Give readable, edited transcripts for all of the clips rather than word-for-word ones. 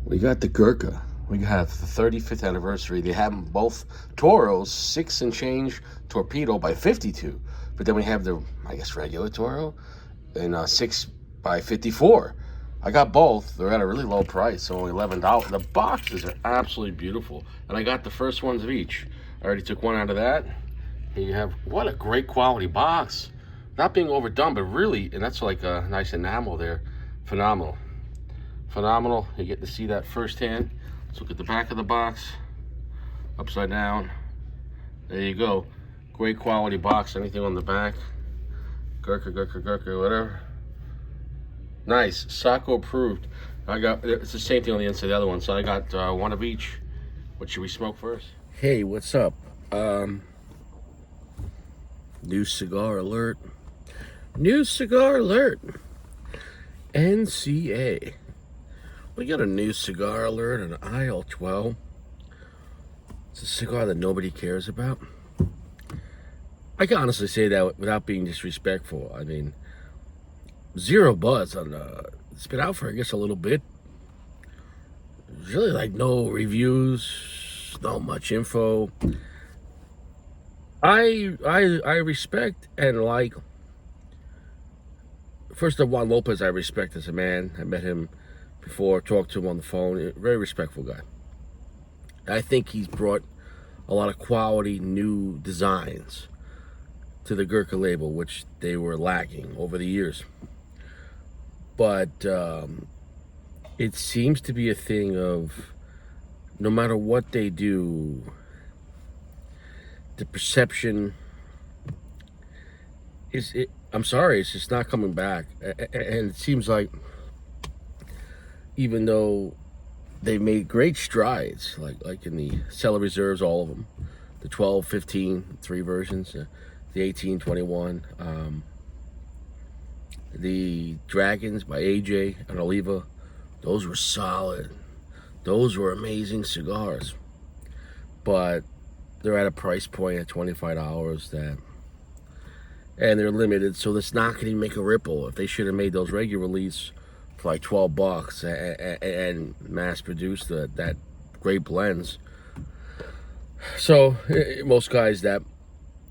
We got the Gurkha. We have the 35th anniversary. They have them both Toros, 6 and change torpedo by 52. But then we have the, I guess, regular Toro and 6 by 54. I got both. They're at a really low price, only $11. The boxes are absolutely beautiful. And I got the first ones of each. I already took one out of that. Here you have, what a great quality box. Not being overdone, but really, and that's like a nice enamel there. Phenomenal. Phenomenal. You get to see that firsthand. Let's look at the back of the box. Upside down. There you go. Great quality box. Anything on the back. Gurkha, whatever. Nice. Sacco approved. It's the same thing on the inside of the other one. So I got one of each. What should we smoke first? Hey, what's up? New cigar alert. New cigar alert. NCA. We got a new cigar alert, an aisle 12. It's a cigar that nobody cares about. I can honestly say that without being disrespectful. I mean, zero buzz on it's been out for, I guess, a little bit. There's really like no reviews, not much info. I respect and like, first of Juan Lopez I respect as a man. I met him before, talked to him on the phone. Very respectful guy. I think he's brought a lot of quality new designs to the Gurkha label, which they were lacking over the years. But it seems to be a thing of no matter what they do, the perception is, I'm sorry, it's just not coming back. And it seems like even though they made great strides, like in the cellar reserves, all of them, the 12, 15, 3 versions, the 18, 21, the Dragons by AJ and Oliva, those were solid. Those were amazing cigars. But they're at a price point at $25 and they're limited, so it's not going to make a ripple. If they should have made those regular release for like $12 and mass produced that great blends. So most guys that,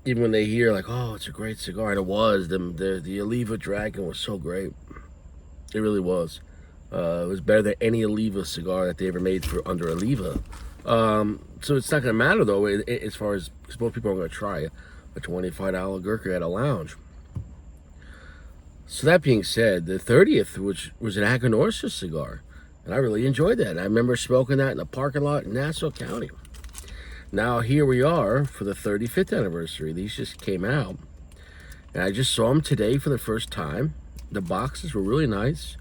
even when they hear like, oh, it's a great cigar, and it was, the Oliva Dragon was so great. It really was. It was better than any Oliva cigar that they ever made for under Oliva. So it's not going to matter though, as far as, because most people are going to try a $25 Gurkha at a lounge. So that being said, the 30th, which was an Aganorsa cigar, and I really enjoyed that. I remember smoking that in a parking lot in Nassau County. Now here we are for the 35th anniversary. These just came out, and I just saw them today for the first time. The boxes were really nice.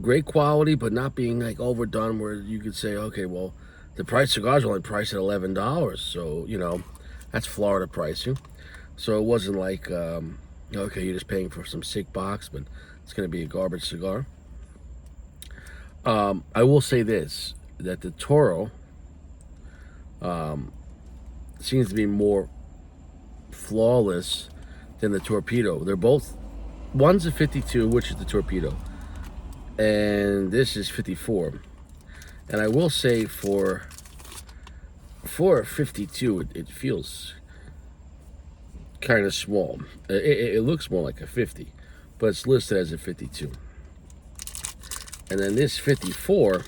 Great quality, but not being like overdone where you could say, okay, well, the price cigars are only priced at $11, so you know that's Florida pricing. So it wasn't like, okay, you're just paying for some sick box, but it's going to be a garbage cigar. I will say this, that the Toro seems to be more flawless than the Torpedo. They're both, one's a 52, which is the Torpedo, and this is 54. And I will say for a 52, it feels kind of small. It looks more like a 50, but it's listed as a 52. And then this 54,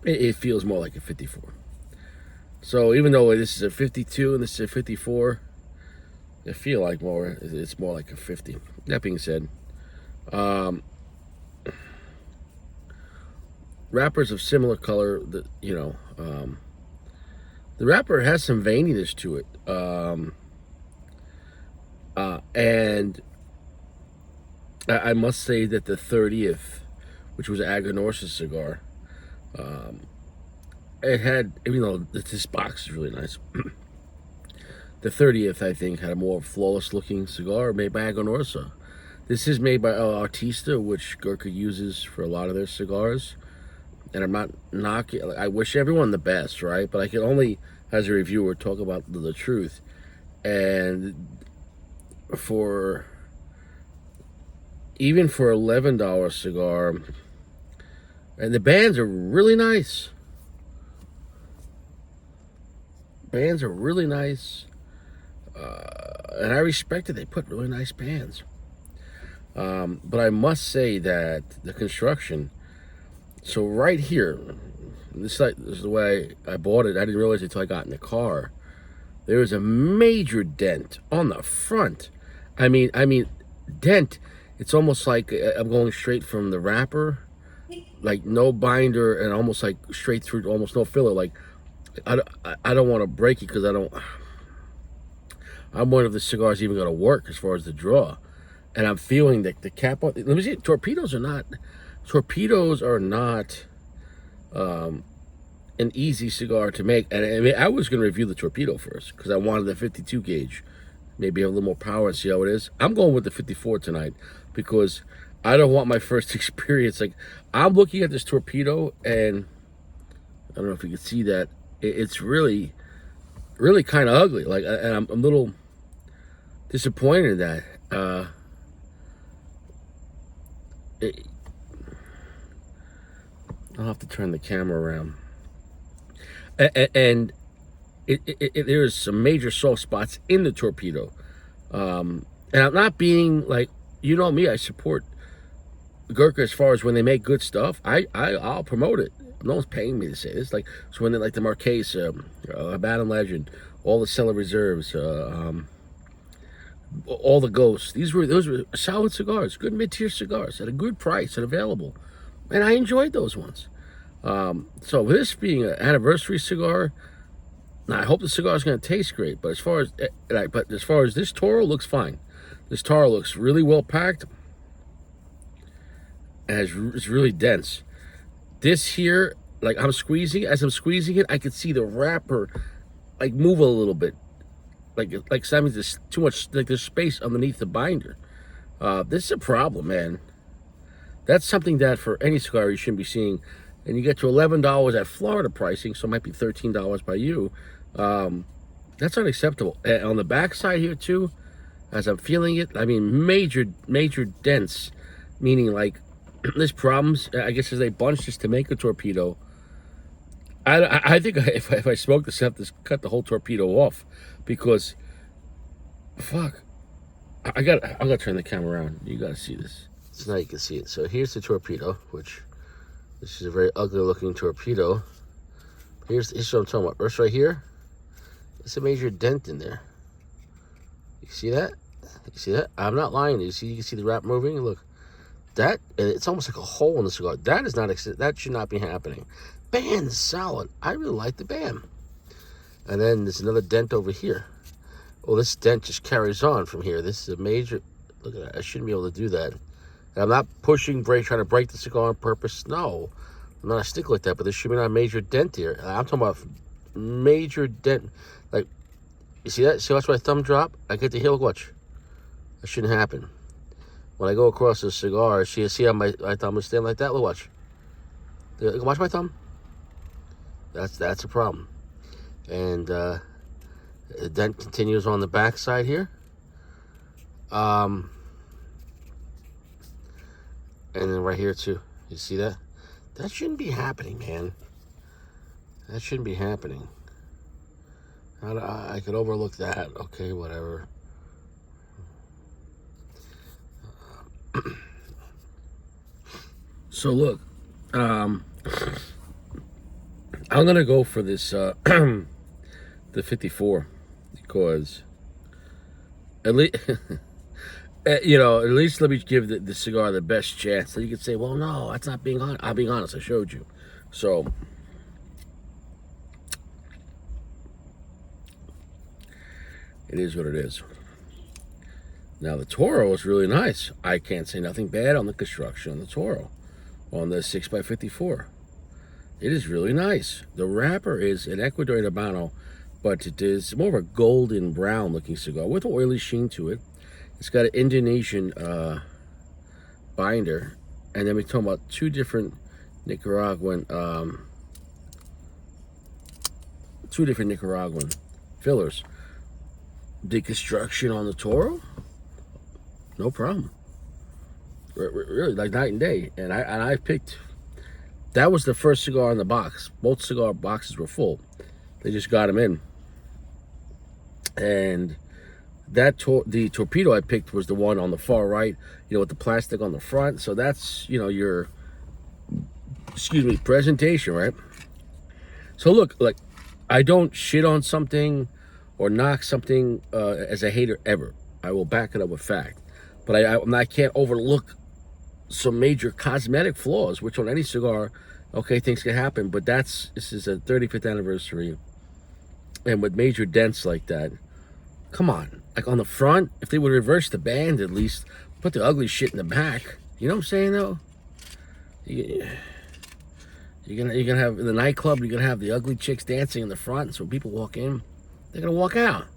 it feels more like a 54. So even though this is a 52 and this is a 54, I feel like it's more like a 50. That being said, wrappers of similar color, the wrapper has some veininess to it, and I must say that the 30th, which was Aganorsa cigar, it had, even though this box is really nice, the 30th, I think, had a more flawless looking cigar made by Aganorsa. This is made by Artista, which Gurkha uses for a lot of their cigars. And I'm not knocking, I wish everyone the best, right? But I can only, as a reviewer, talk about the truth. And for even for $11 cigar, and the bands are really nice. Bands are really nice, and I respect it. They put really nice bands. But I must say that the construction. So right here, this is the way I bought it. I didn't realize it until I got in the car. There is a major dent on the front. I mean, dent. It's almost like I'm going straight from the wrapper, like no binder, and almost like straight through, almost no filler. Like I don't want to break it because I'm wondering if the cigar is even going to work as far as the draw, and I'm feeling that the cap on. Let me see. Torpedoes are not an easy cigar to make. And I mean, I was going to review the Torpedo first because I wanted the 52 gauge, maybe have a little more power and see how it is. I'm going with the 54 tonight because I don't want my first experience. Like, I'm looking at this Torpedo, and I don't know if you can see that. It's really, really kind of ugly. Like, and I'm a little disappointed in that. I'll have to turn the camera around. And there's some major soft spots in the Torpedo. And I'm not being like, you know me, I support Gurkha as far as when they make good stuff. I'll promote it. No one's paying me to say this. Like, so when they like the Marquez, Baton Legend, all the Cellar Reserves, all the Ghosts. Those were solid cigars, good mid-tier cigars at a good price and available. And I enjoyed those ones. So this being an anniversary cigar, now I hope the cigar is going to taste great. But as far as this Toro looks fine. This Toro looks really well packed, and it's really dense. This here, like as I'm squeezing it, I could see the wrapper like move a little bit, like something there's too much, like there's space underneath the binder. This is a problem, man. That's something that for any cigar you shouldn't be seeing. And you get to $11 at Florida pricing, so it might be $13 by you. That's unacceptable. And on the back side here too, as I'm feeling it, I mean major dents, meaning like there's problems. I guess as they bunch this to make a Torpedo. I think if I smoke this, I have to cut the whole Torpedo off because, fuck, I'm gonna turn the camera around. You gotta see this. So now you can see it. So here's the Torpedo, which this is a very ugly looking Torpedo. Here's what I'm talking about. First right here, it's a major dent in there. You see that? You see that? I'm not lying. You can see the wrap moving. Look, that, and it's almost like a hole in the cigar. That should not be happening. Band is solid. I really like the band. And then there's another dent over here. Oh, this dent just carries on from here. This is a major, look at that. I shouldn't be able to do that. And I'm not trying to break the cigar on purpose. No, I'm not a stick like that, but there should be not a major dent here. I'm talking about major dent. Like, you see that? See how my thumb drop? I get the heel, watch. That shouldn't happen. When I go across the cigar, see how my thumb is standing like that? Look, watch. Watch my thumb. That's a problem. And the dent continues on the back side here. And then right here too. You see that? That shouldn't be happening, man. That shouldn't be happening. I could overlook that. Okay, whatever. So look, I'm gonna go for this the 54 because at least at least let me give the cigar the best chance. So you can say, well, no, that's not being honest. I'm being honest. I showed you. So it is what it is. Now the Toro is really nice. I can't say nothing bad on the construction on the Toro, on the 6x54. It is really nice. The wrapper is an Ecuadorian Habano, but it is more of a golden brown looking cigar with an oily sheen to it. It's got an Indonesian binder, and then we're talking about two different Nicaraguan fillers. The construction on the Toro, no problem. really like night and day. And I picked. That was the first cigar in the box. Both cigar boxes were full. They just got them in. And the torpedo I picked was the one on the far right, with the plastic on the front. So that's, your, presentation, right? So look, like, I don't shit on something or knock something as a hater ever. I will back it up with fact. But I can't overlook some major cosmetic flaws, which on any cigar, okay, things can happen. But this is a 35th anniversary. And with major dents like that, come on. Like on the front, if they would reverse the band at least, put the ugly shit in the back. You know what I'm saying, though? You're gonna have, in the nightclub, you're gonna have the ugly chicks dancing in the front. So when people walk in, they're gonna walk out.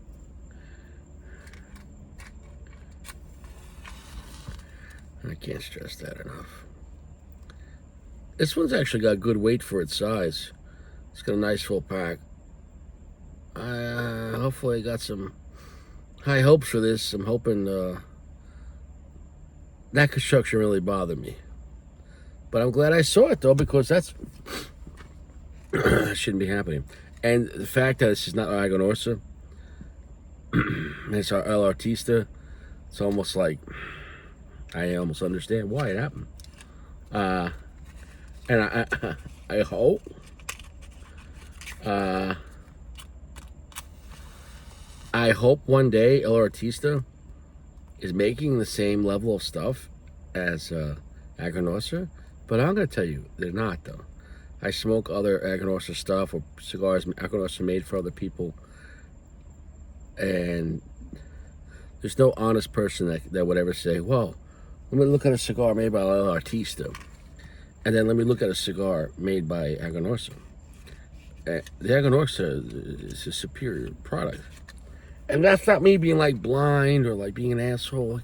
I can't stress that enough. This one's actually got good weight for its size. It's got a nice full pack. Hopefully I got some high hopes for this. I'm hoping that construction really bothered me. But I'm glad I saw it, though, because that's shouldn't be happening. And the fact that this is not our Aganorsa, it's our El Artista, it's almost like I almost understand why it happened. And I hope one day El Artista is making the same level of stuff as Aganorsa, but I'm going to tell you, they're not, though. I smoke other Aganorsa stuff or cigars Aganorsa made for other people, and there's no honest person that would ever say, well, let me look at a cigar made by El Artista, and then let me look at a cigar made by Aganorsa. The Aganorsa is a superior product. And that's not me being like blind or like being an asshole.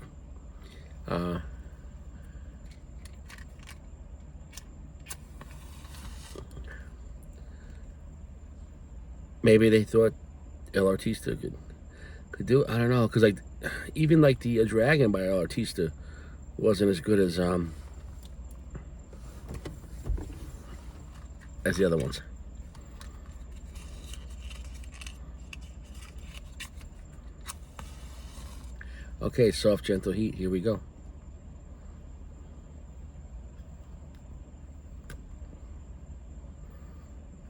Maybe they thought El Artista could do it. I don't know, because like even like the Dragon by El Artista wasn't as good as the other ones. Okay, soft, gentle heat. Here we go.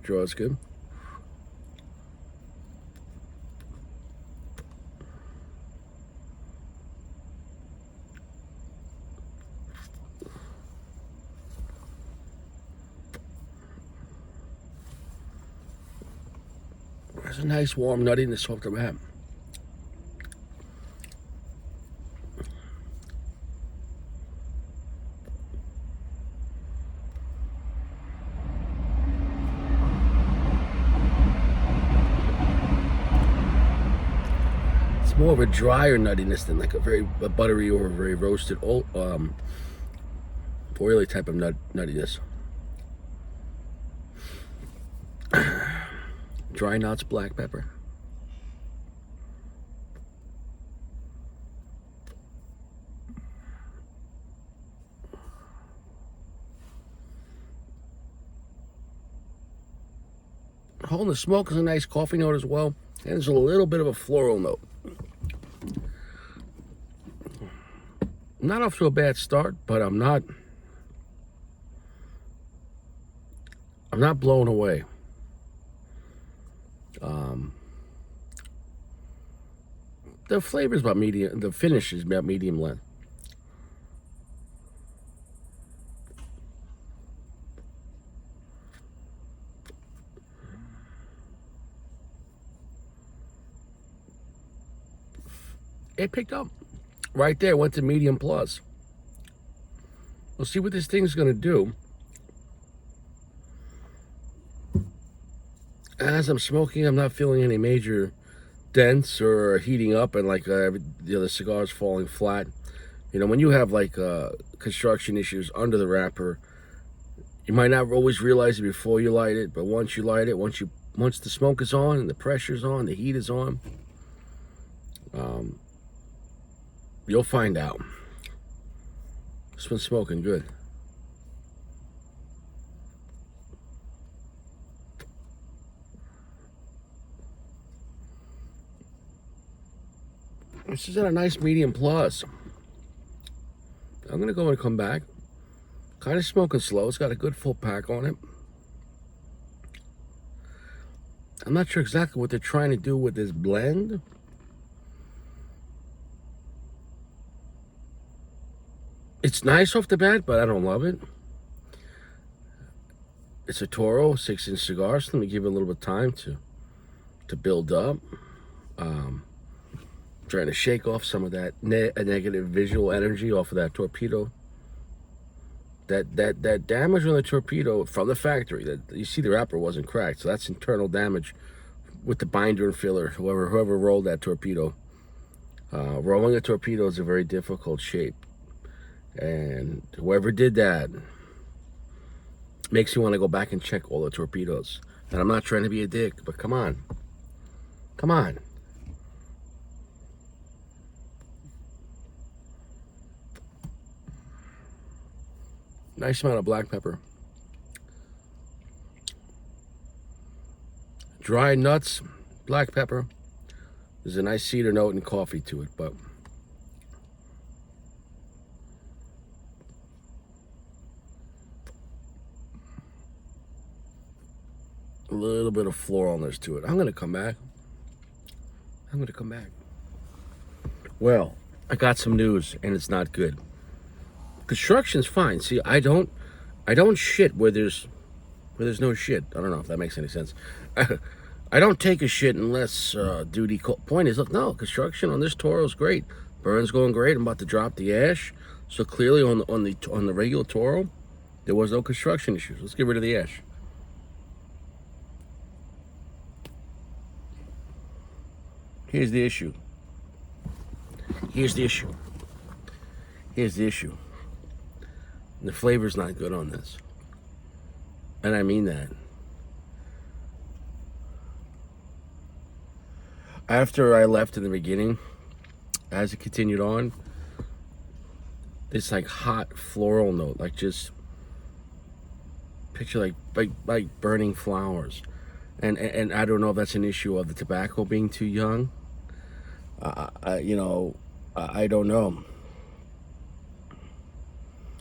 Draw is good. There's a nice warm nuttiness off the bat. More of a drier nuttiness than like a very buttery or a very roasted oily type of nuttiness. Dry nuts, black pepper. Holding the smoke is a nice coffee note as well, and there's a little bit of a floral note. Not off to a bad start, but I'm not blown away. The flavor is about medium. The finish is about medium length. It picked up. Right there, went to medium plus. We'll see what this thing's going to do. As I'm smoking, I'm not feeling any major dents or heating up and like the other cigars falling flat. When you have like construction issues under the wrapper, you might not always realize it before you light it, but once you light it, once the smoke is on and the pressure's on, the heat is on, you'll find out. It's been smoking good. This is at a nice medium plus. I'm gonna go and come back. Kind of smoking slow. It's got a good full pack on it. I'm not sure exactly what they're trying to do with this blend. It's nice off the bat, but I don't love it. It's a Toro 6-inch cigar, so let me give it a little bit of time to build up. Trying to shake off some of that negative visual energy off of that torpedo. That damage on the torpedo from the factory, that you see the wrapper wasn't cracked, so that's internal damage with the binder and filler. Whoever rolled that torpedo. Rolling a torpedo is a very difficult shape, and whoever did that makes you want to go back and check all the torpedoes. And I'm not trying to be a dick, but come on. Nice amount of black pepper. Dry nuts, black pepper. There's a nice cedar note and coffee to it, but a little bit of floralness to it. I'm gonna come back. Well, I got some news, and it's not good. Construction's fine. See, I don't shit where there's no shit. I don't know if that makes any sense. I don't take a shit unless duty call. Point is, look, no, construction on this Toro is great. Burn's going great. I'm about to drop the ash. So clearly on the regular Toro, there was no construction issues. Let's get rid of the ash. Here's the issue. The flavor's not good on this. And I mean that. After I left in the beginning, as it continued on, this like hot floral note, like just picture like burning flowers. And I don't know if that's an issue of the tobacco being too young. I don't know.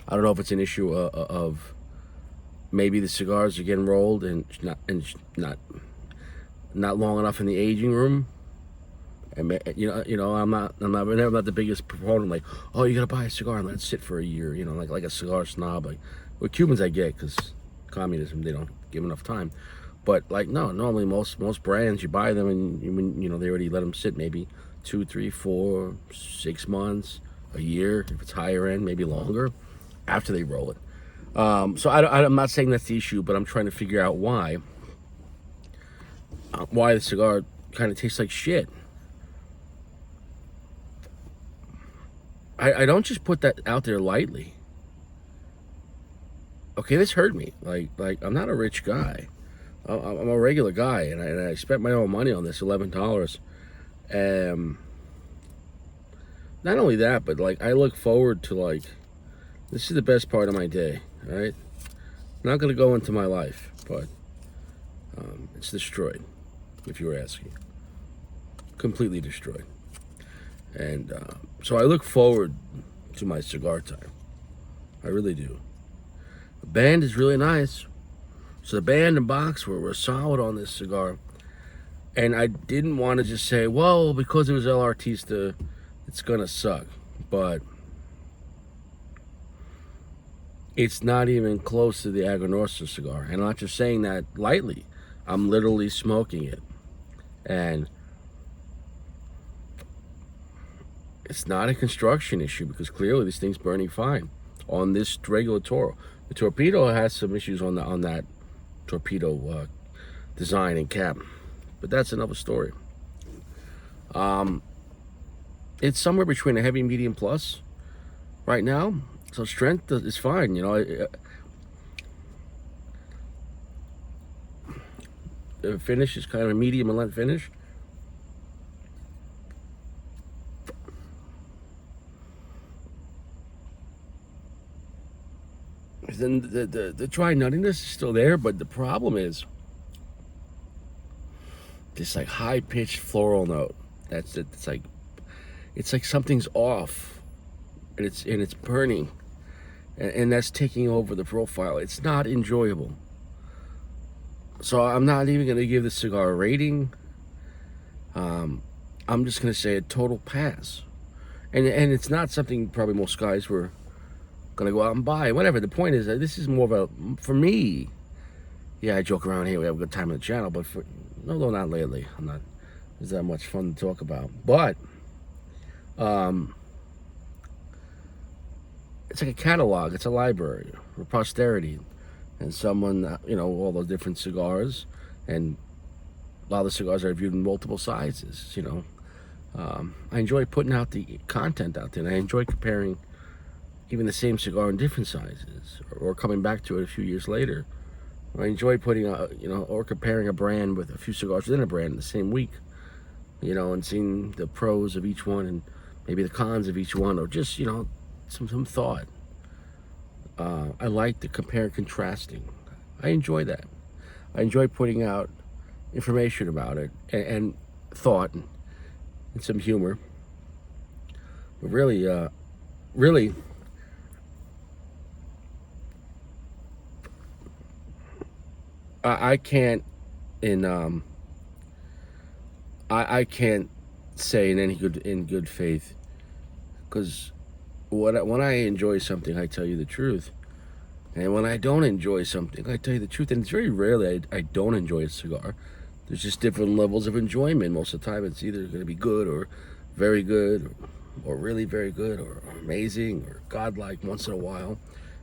I don't know if it's an issue of maybe the cigars are getting rolled and not long enough in the aging room. And I'm not the biggest proponent. Like, oh, you gotta buy a cigar and let it sit for a year. Like a cigar snob. Like with Cubans, I get, because communism, they don't give enough time. But like, no, normally most brands, you buy them and they already let them sit maybe 2, 3, 4, 6 months, a year, if it's higher end, maybe longer, after they roll it. So I'm not saying that's the issue, but I'm trying to figure out why the cigar kind of tastes like shit. I don't just put that out there lightly. Okay, this hurt me. Like I'm not a rich guy. I'm a regular guy, and I spent my own money on this, $11. Not only that, but like I look forward to, like, this is the best part of my day. All right, I'm not gonna go into my life, but it's destroyed, if you were asking. Completely destroyed. And so I look forward to my cigar time. I really do. The band is really nice. So the band and box were solid on this cigar. And I didn't want to just say, well, because it was El Artista, it's going to suck. But it's not even close to the Aganorsa cigar. And I'm not just saying that lightly. I'm literally smoking it. And it's not a construction issue, because clearly this thing's burning fine on this regular Toro. The torpedo has some issues on that torpedo design and cap, but that's another story. It's somewhere between a heavy, medium, plus right now. So strength is fine. The finish is kind of a medium and light finish. Then the dry nuttiness is still there, but the problem is this like high pitched floral note. That's it. It's like something's off, and it's burning, and that's taking over the profile. It's not enjoyable. So I'm not even going to give the cigar a rating. I'm just going to say a total pass. And it's not something probably most guys were going to go out and buy. Whatever. The point is that this is more of a, for me, yeah, I joke around here. We have a good time on the channel, but no, not lately. I'm not, it's that much fun to talk about. But it's like a catalog. It's a library for posterity. And someone, all those different cigars. And a lot of the cigars are viewed in multiple sizes, I enjoy putting out the content out there. And I enjoy comparing even the same cigar in different sizes, or coming back to it a few years later. I enjoy putting out, or comparing a brand with a few cigars within a brand in the same week, and seeing the pros of each one and maybe the cons of each one, or just, some thought. I like the compare and contrasting. I enjoy that. I enjoy putting out information about it and thought and some humor. But really, I can't I can't say in good faith, because when I enjoy something, I tell you the truth. And when I don't enjoy something, I tell you the truth. And it's very rarely I don't enjoy a cigar. There's just different levels of enjoyment. Most of the time, it's either going to be good or very good, or really very good, or amazing, or godlike once in a while.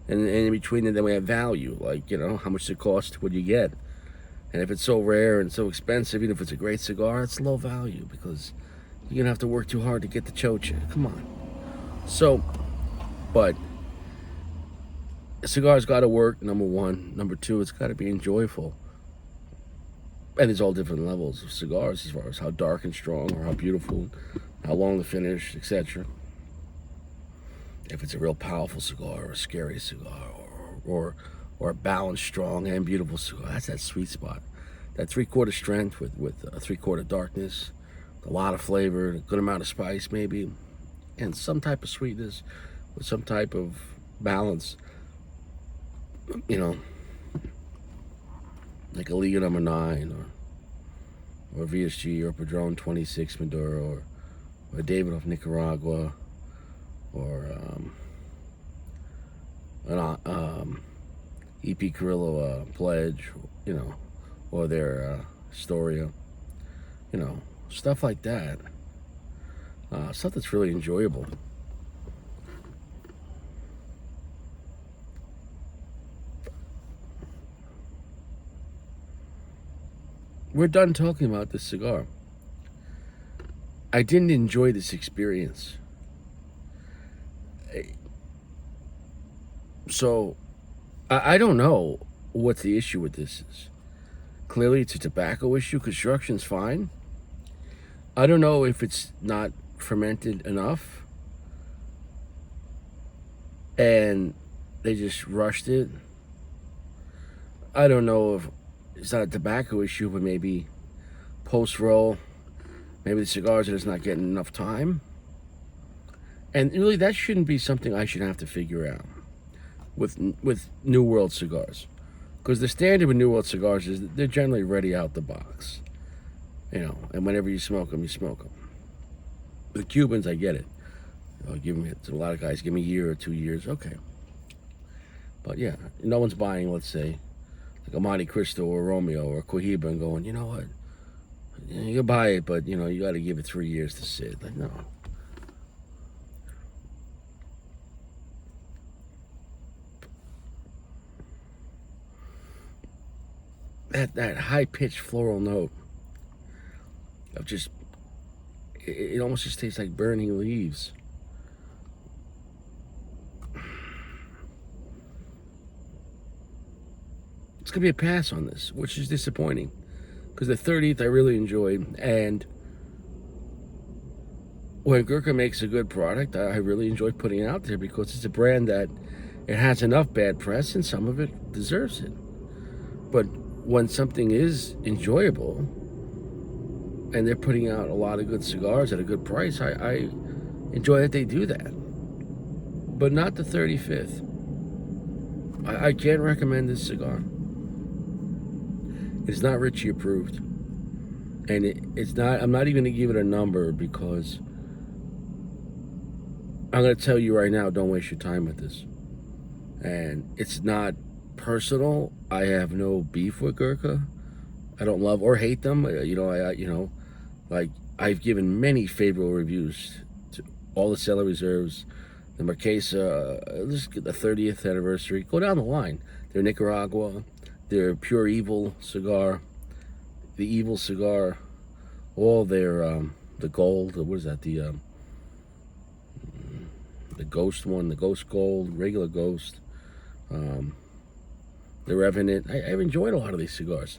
And in between, then we have value, like, how much it cost, what you get. And if it's so rare and so expensive, even if it's a great cigar, it's low value, because you're going to have to work too hard to get the chocha. Come on. So, but a cigar's got to work, number one. Number two, it's got to be enjoyable. And there's all different levels of cigars, as far as how dark and strong, or how beautiful, how long the finish, etc. If it's a real powerful cigar, or a scary cigar, or a balanced, strong, and beautiful cigar, that's that sweet spot. That 3/4 strength with a 3/4 darkness, a lot of flavor, a good amount of spice maybe, and some type of sweetness with some type of balance. Like a Liga number 9, or VSG, or Padron 26 Maduro, or David of Nicaragua, or an EP Carrillo Pledge, or their Astoria, stuff like that. Stuff that's really enjoyable. We're done talking about this cigar. I didn't enjoy this experience. So, I don't know what the issue with this is. Clearly, it's a tobacco issue. Construction's fine. I don't know if it's not fermented enough, and they just rushed it. I don't know if it's not a tobacco issue, but maybe post-roll, maybe the cigars are just not getting enough time. And really, that shouldn't be something I should have to figure out with New World cigars. Because the standard with New World cigars is that they're generally ready out the box. And whenever you smoke them, you smoke them. The Cubans, I get it. A lot of guys give me a year or 2 years, okay. But yeah, no one's buying, let's say, like a Monte Cristo or Romeo or Cohiba and going, you know what? You can buy it, but, you got to give it 3 years to sit. Like, no. That high-pitched floral note of just, it almost just tastes like burning leaves. It's going to be a pass on this, which is disappointing. Because the 30th I really enjoyed. And when Gurkha makes a good product, I really enjoy putting it out there, because it's a brand that It has enough bad press, and some of it deserves it. But when something is enjoyable, and they're putting out a lot of good cigars at a good price, I enjoy that they do that. But not the 35th. I can't recommend this cigar. It's not Richie approved. And it's not, I'm not even going to give it a number because I'm going to tell you right now, don't waste your time with this. And it's not personal. I have no beef with Gurkha. I don't love or hate them. Like I've given many favorable reviews to all the Cellar Reserves, the Marquesa, this is the 30th anniversary. Go down the line. Their Nicaragua, their Pure Evil cigar, the Evil cigar, all their the gold. What is that? The Ghost one, the Ghost Gold, regular Ghost, the Revenant. I've enjoyed a lot of these cigars.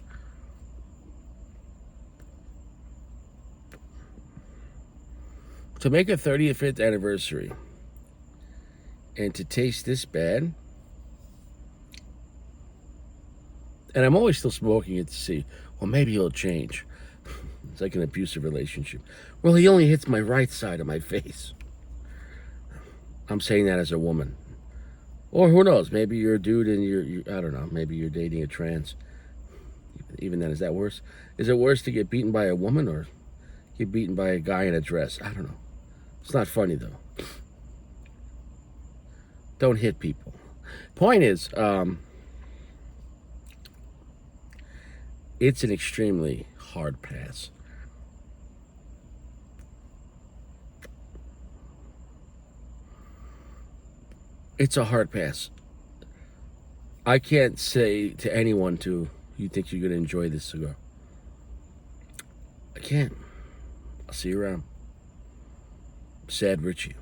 To make a 35th anniversary and to taste this bad, and I'm always still smoking it to see, well, maybe he'll change. It's like an abusive relationship. Well, he only hits my right side of my face. I'm saying that as a woman. Or who knows, maybe you're a dude and you're I don't know, maybe you're dating a trans. Even then, is that worse? Is it worse to get beaten by a woman or get beaten by a guy in a dress? I don't know. It's not funny, though. Don't hit people. Point is, it's an extremely hard pass. It's a hard pass. I can't say to anyone you think you're going to enjoy this cigar. I can't. I'll see you around. Sad Richie.